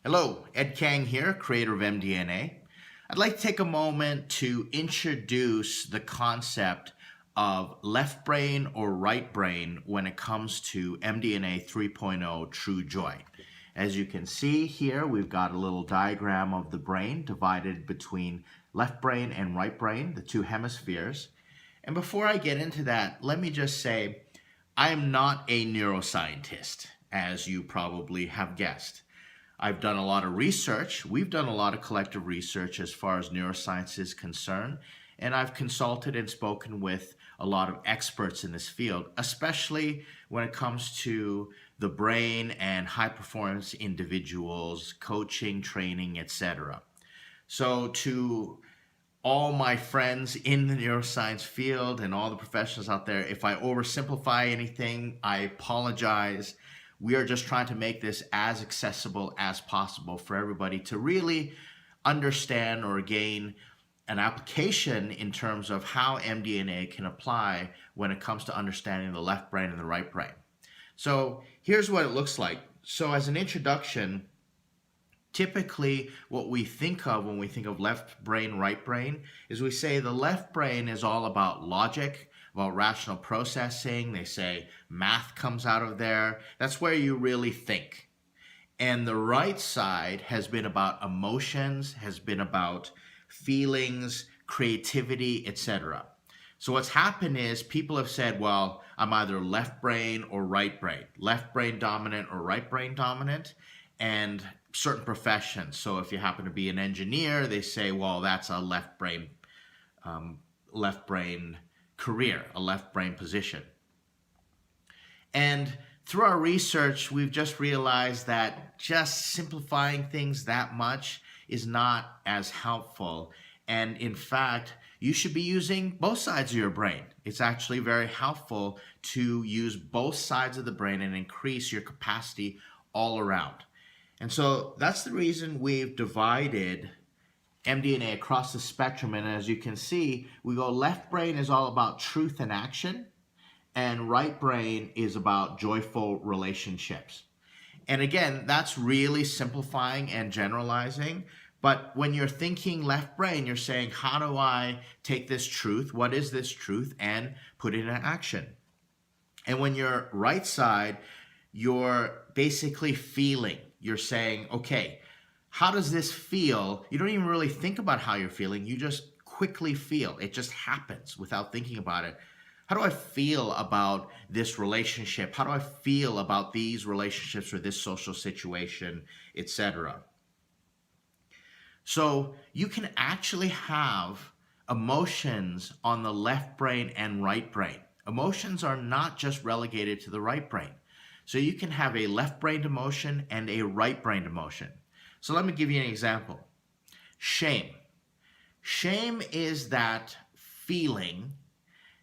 Hello, Ed Kang here, creator of MDNA. I'd like to take a moment to introduce the concept of left brain or right brain when it comes to MDNA 3.0 True Joy. As you can see here, we've got a little diagram of the brain divided between left brain and right brain, the two hemispheres. And before I get into that, let me just say, I am not a neuroscientist, as you probably have guessed. I've done a lot of research. We've done a lot of collective research as far as neuroscience is concerned. And I've consulted and spoken with a lot of experts in this field, especially when it comes to the brain and high performance individuals, coaching, training, etc. So to all my friends in the neuroscience field and all the professionals out there, if I oversimplify anything, I apologize. We are just trying to make this as accessible as possible for everybody to really understand or gain an application in terms of how MDNA can apply when it comes to understanding the left brain and the right brain. So here's what it looks like. So as an introduction, typically what we think of when we think of left brain, right brain, is we say the left brain is all about logic, about rational processing. They say math comes out of there. That's where you really think. And the right side has been about emotions, has been about feelings, creativity, etc. So what's happened is people have said, well, I'm either left brain or right brain, left brain dominant or right brain dominant, and certain professions. So if you happen to be an engineer, they say, well, that's a left brain career, a left brain position. And through our research, we've just realized that just simplifying things that much is not as helpful. And in fact, you should be using both sides of your brain. It's actually very helpful to use both sides of the brain and increase your capacity all around. And so that's the reason we've divided MDNA across the spectrum. And as you can see, we go left brain is all about truth and action, and right brain is about joyful relationships. And again, that's really simplifying and generalizing. But when you're thinking left brain, you're saying, how do I take this truth? What is this truth? And put it in action. And when you're right side, you're basically feeling. You're saying, okay, how does this feel? You don't even really think about how you're feeling. You just quickly feel. It just happens without thinking about it. How do I feel about this relationship? How do I feel about these relationships or this social situation, etc.? So you can actually have emotions on the left brain and right brain. Emotions are not just relegated to the right brain. So you can have a left-brained emotion and a right-brained emotion. So let me give you an example. Shame. Shame is that feeling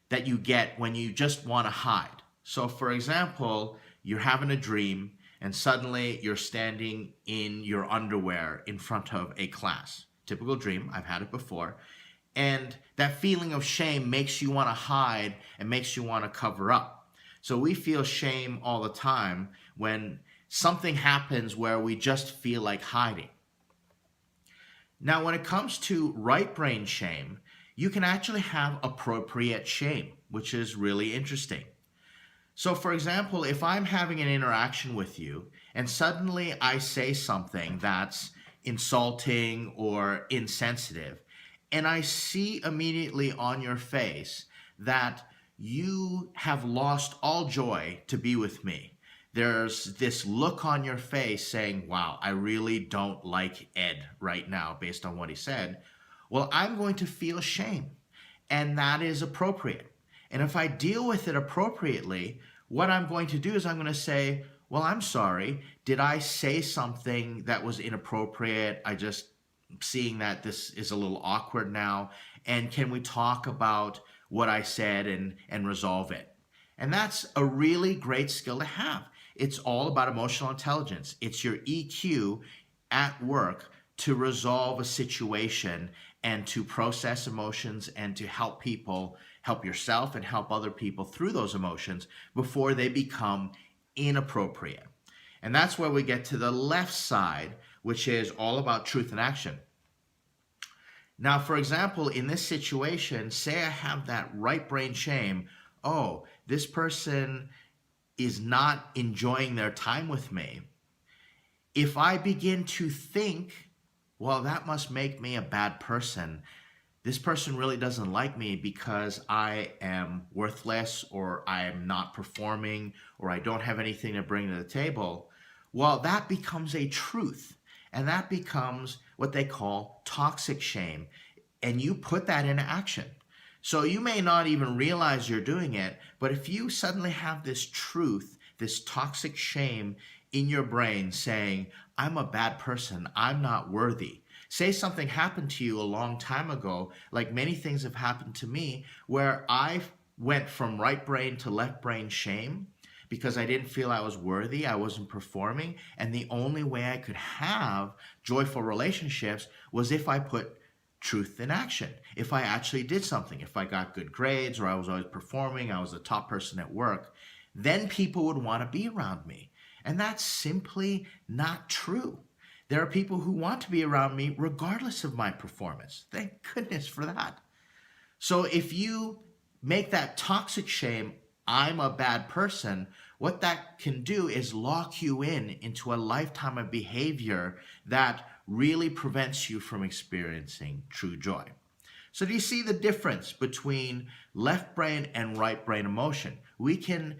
that you get when you just want to hide. So for example, you're having a dream and suddenly you're standing in your underwear in front of a class. Typical dream, I've had it before. And that feeling of shame makes you want to hide and makes you want to cover up. So we feel shame all the time when something happens where we just feel like hiding. Now, when it comes to right brain shame, you can actually have appropriate shame, which is really interesting. So for example, if I'm having an interaction with you and suddenly I say something that's insulting or insensitive, and I see immediately on your face that you have lost all joy to be with me. There's this look on your face saying, wow, I really don't like Ed right now based on what he said. Well, I'm going to feel shame, and that is appropriate. And if I deal with it appropriately, what I'm going to do is I'm going to say, well, I'm sorry. Did I say something that was inappropriate? I just seeing that this is a little awkward now. And can we talk about what I said and resolve it? And that's a really great skill to have. It's all about emotional intelligence. It's your EQ at work to resolve a situation and to process emotions and to help people, help yourself and help other people through those emotions before they become inappropriate. And that's where we get to the left side, which is all about truth and action. Now, for example, in this situation, say I have that right brain shame. Oh, this person is not enjoying their time with me. If I begin to think, well, that must make me a bad person. This person really doesn't like me because I am worthless, or I am not performing, or I don't have anything to bring to the table. Well, that becomes a truth. And that becomes what they call toxic shame. And you put that into action. So you may not even realize you're doing it, but if you suddenly have this truth, this toxic shame in your brain saying, I'm a bad person, I'm not worthy. Say something happened to you a long time ago, like many things have happened to me, where I went from right brain to left brain shame because I didn't feel I was worthy, I wasn't performing, and the only way I could have joyful relationships was if I put truth in action. If I actually did something, if I got good grades, or I was always performing, I was the top person at work, then people would want to be around me. And that's simply not true. There are people who want to be around me regardless of my performance. Thank goodness for that. So if you make that toxic shame, I'm a bad person, what that can do is lock you into a lifetime of behavior that really prevents you from experiencing true joy. So do you see the difference between left brain and right brain emotion? We can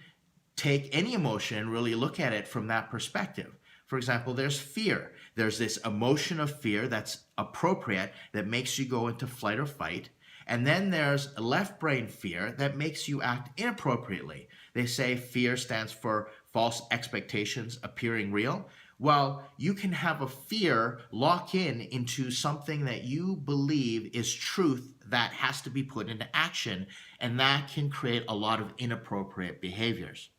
take any emotion and really look at it from that perspective. For example, there's fear. There's this emotion of fear that's appropriate, that makes you go into flight or fight. And then there's a left brain fear that makes you act inappropriately. They say fear stands for false expectations appearing real. Well, you can have a fear lock into something that you believe is truth that has to be put into action, and that can create a lot of inappropriate behaviors.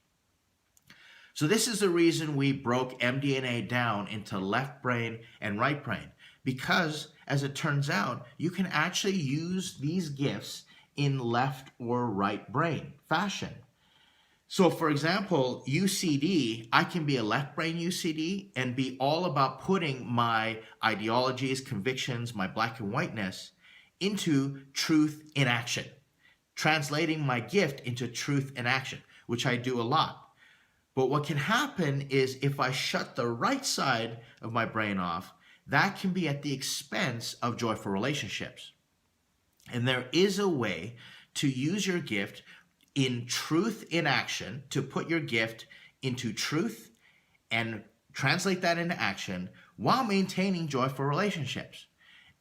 So this is the reason we broke MDNA down into left brain and right brain, because as it turns out, you can actually use these gifts in left or right brain fashion. So for example, UCD, I can be a left brain UCD and be all about putting my ideologies, convictions, my black and whiteness into truth in action, translating my gift into truth in action, which I do a lot. But what can happen is if I shut the right side of my brain off, that can be at the expense of joyful relationships. And there is a way to use your gift in truth in action, to put your gift into truth and translate that into action while maintaining joyful relationships.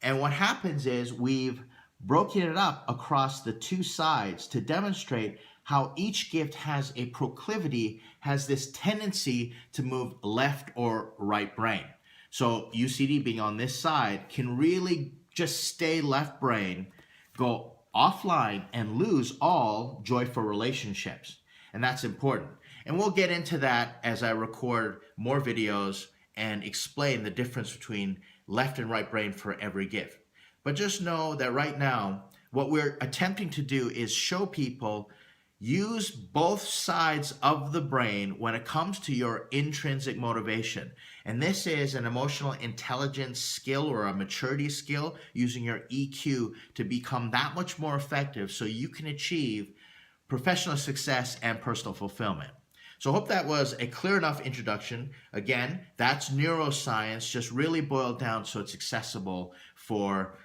And what happens is we've broken it up across the two sides to demonstrate how each gift has a proclivity, has this tendency to move left or right brain. So UCD being on this side can really just stay left brain, go offline, and lose all joyful relationships. And that's important. And we'll get into that as I record more videos and explain the difference between left and right brain for every gift. But just know that right now, what we're attempting to do is show people use both sides of the brain when it comes to your intrinsic motivation. And this is an emotional intelligence skill or a maturity skill, using your EQ to become that much more effective so you can achieve professional success and personal fulfillment. So I hope that was a clear enough introduction. Again, that's neuroscience, just really boiled down so it's accessible for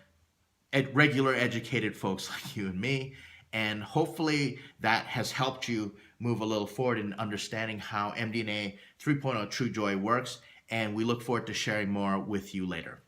regular educated folks like you and me. And hopefully that has helped you move a little forward in understanding how MDNA 3.0 True Joy works. And we look forward to sharing more with you later.